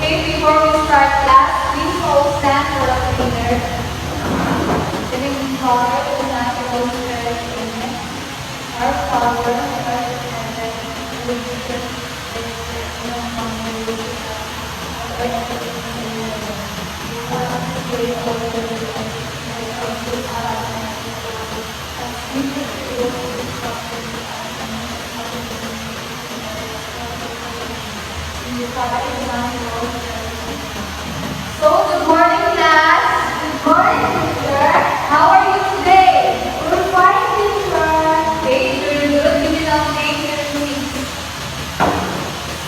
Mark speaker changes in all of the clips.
Speaker 1: before we start class, please all stand for a prayer. Heavenly Father, the natural spirit in our Father, who art in heaven, hallowed be your name. Thy kingdom come, thy will be done, on earth as it is in heaven. Give us this day our daily bread, and forgive us our trespasses, as we forgive those who trespass against us, and lead us not into temptation. So, good morning, class. Good morning, teacher. How are you today? We're fine, teacher. Okay, very good. Give me some patience.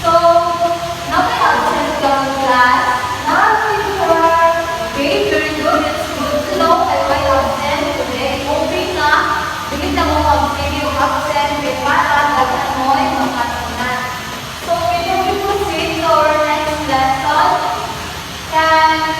Speaker 1: So, now may absent come to class. Now, teacher. Okay, very good. It's good to know that may absent today. Hoping na, hindi na mo absent yung absent. May para, dapat mo yung makatunan. So, before we proceed to our next lesson, can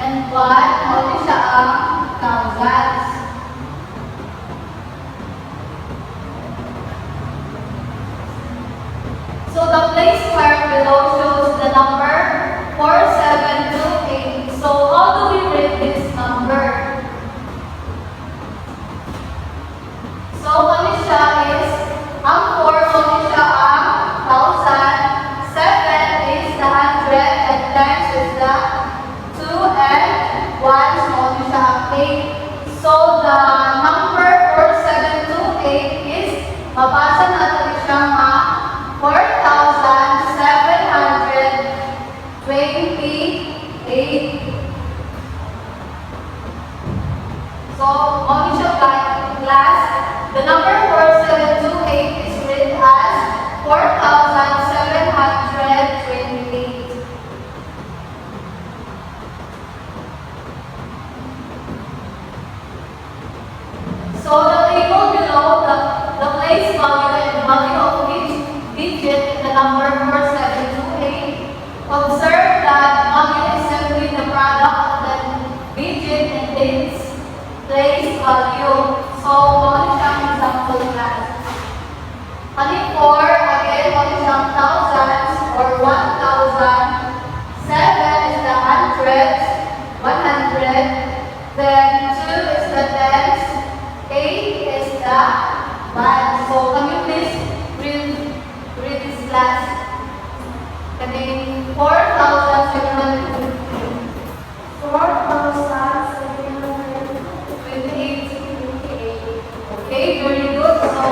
Speaker 1: and 1, muna siya ang thousands. So the place square below shows the number 4728. So how do we read this number? So ano siya is, ang 4 ano siya ang 1,000, 7 is the 100, and 10 is the 2, and 1 ano siya ang 8. So the number 4728 is, mabasa natin siyang 4,728. So, on each of class, the number 4728 is written as 4,728. So, the table below, the place value and value of each digit in the number 4728. Observe that value is simply the product of the digit and its place value. So, ano siyang example class? Ano 4, again, ano siyang thousands or 1,000. 7 is the hundreds, 100. Then 2 is the tens. 8 is the ones. So, can you please read this class? Kaning 4,728. 4,728. Okay, very good. So,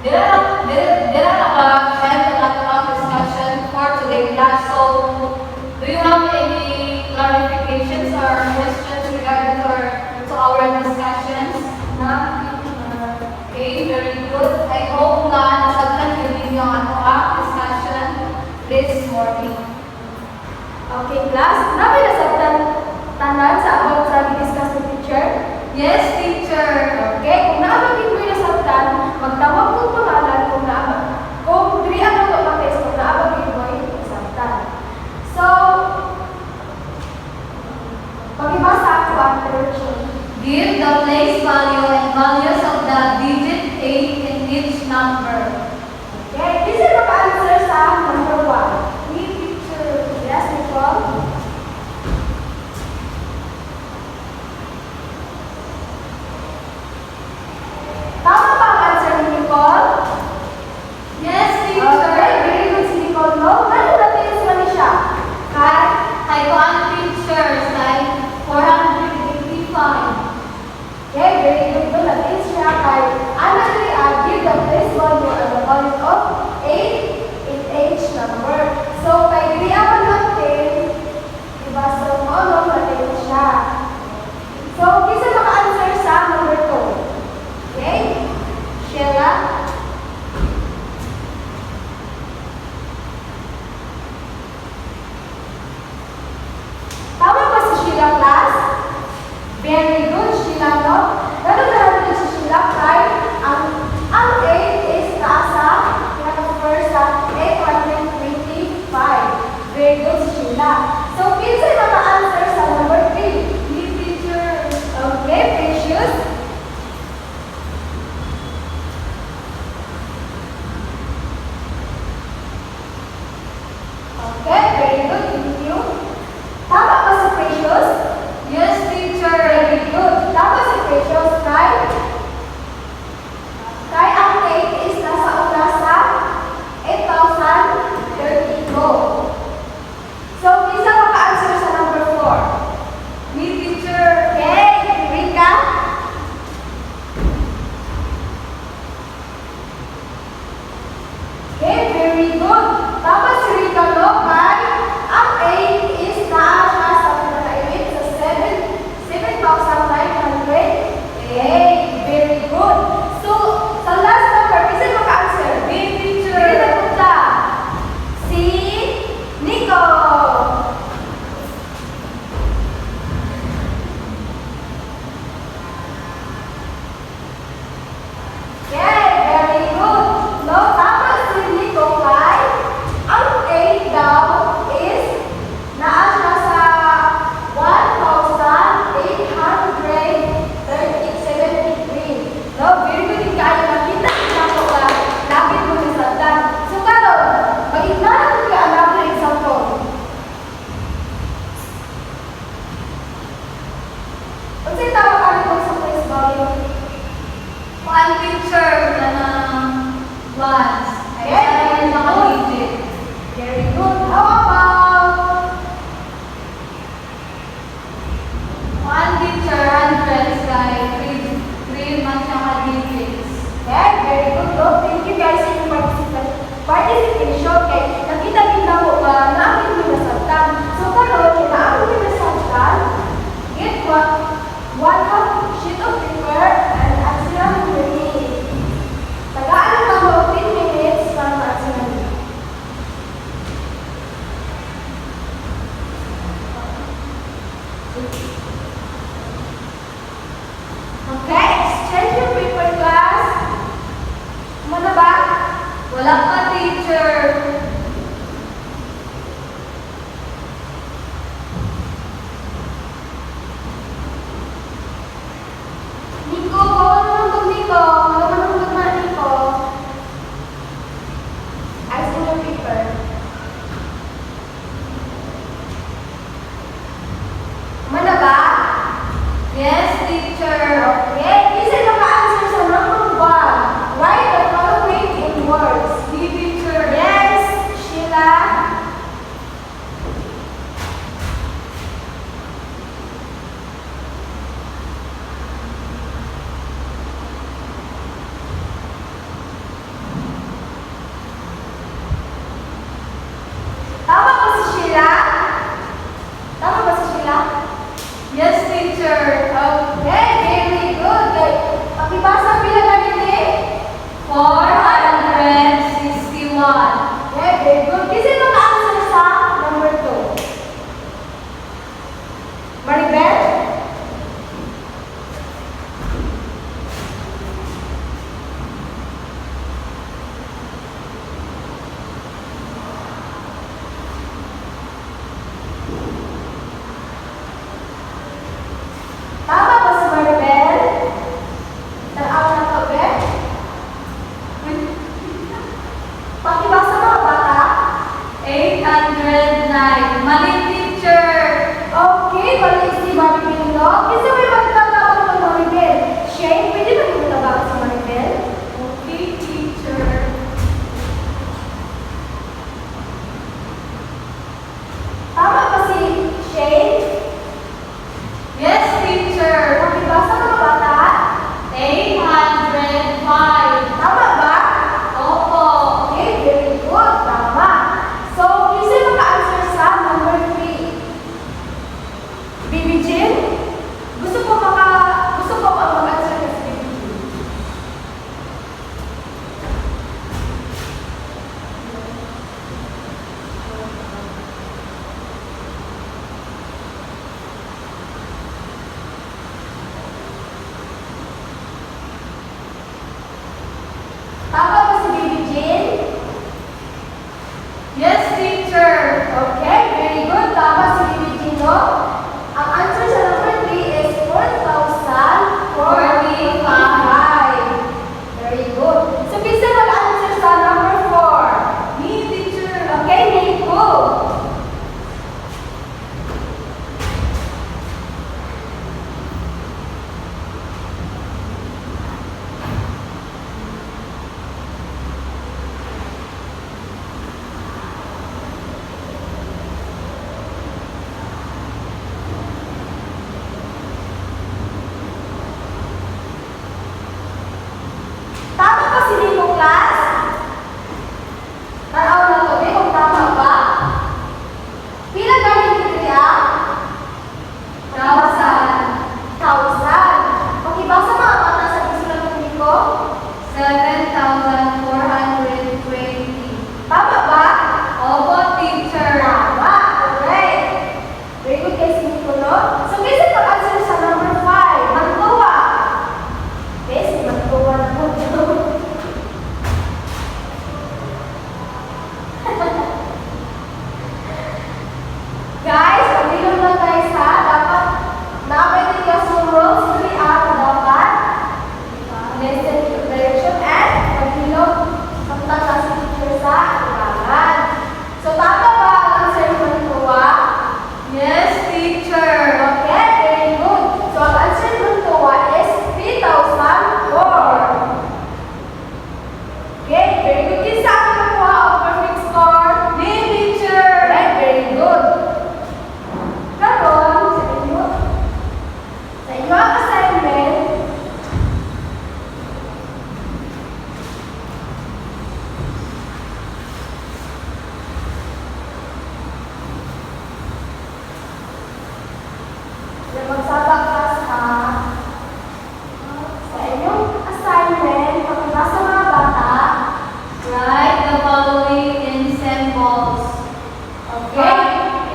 Speaker 1: there are end of discussion for today's class. So, do you have any clarifications or questions regarding to our discussions? Okay, very good. I hope na nasagtan din yung discussion this morning.
Speaker 2: Okay, class. Nabi na sa tanan sa akong sa discuss ni teacher?
Speaker 1: Yes, teacher.
Speaker 2: Okay, kung naabagin mo yung sabtan, magtawag kong pangalan kung diri ako ito makis, kung naabagin mo yung sabtan. So, pag-ibasa ako ang direction.
Speaker 1: Give the place value and values of the digit 8 in each number.
Speaker 2: Okay, this is maka-answer sa number 1. Give picture. Yes, Nicole? Tama ba ang answer ni Nicole?
Speaker 1: Yes, teacher.
Speaker 2: Okay, very good si Nicole, no? Ano natin sa siya?
Speaker 1: I got pictures like 485.
Speaker 2: Okay, very good. Doon natin siya kay Anna give the place value and the value of 8 in each number. So, kay Ria pa natin, diba? So, ano natin siya? So, kisa maka-answer sa number 2. Okay? Sheila? Tama ba si Sheila, class? Very good, Sheila, no? Nagagahan din si Sheila kay ang 8 is nasa pinaka-first sa 825. Very good, Sheila. So, pinsay maka-answer sa number 3. Lead teacher. Okay, Precious. Okay, very good. Thank you. Tama ba si Precious?
Speaker 1: Yes, teacher.
Speaker 2: Very good. Tama si Precious kay ang 8 is nasa una sa 8,032. So, isa maka-answer sa number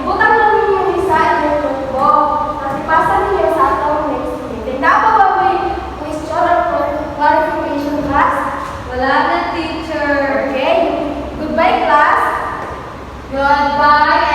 Speaker 2: Butang lang ninyo yung isa at yung notebook. Kasi pasa ninyo sa atong next meeting. Dapat ba may question or clarification class?
Speaker 1: Wala na, teacher.
Speaker 2: Okay. Goodbye, class.
Speaker 1: Goodbye,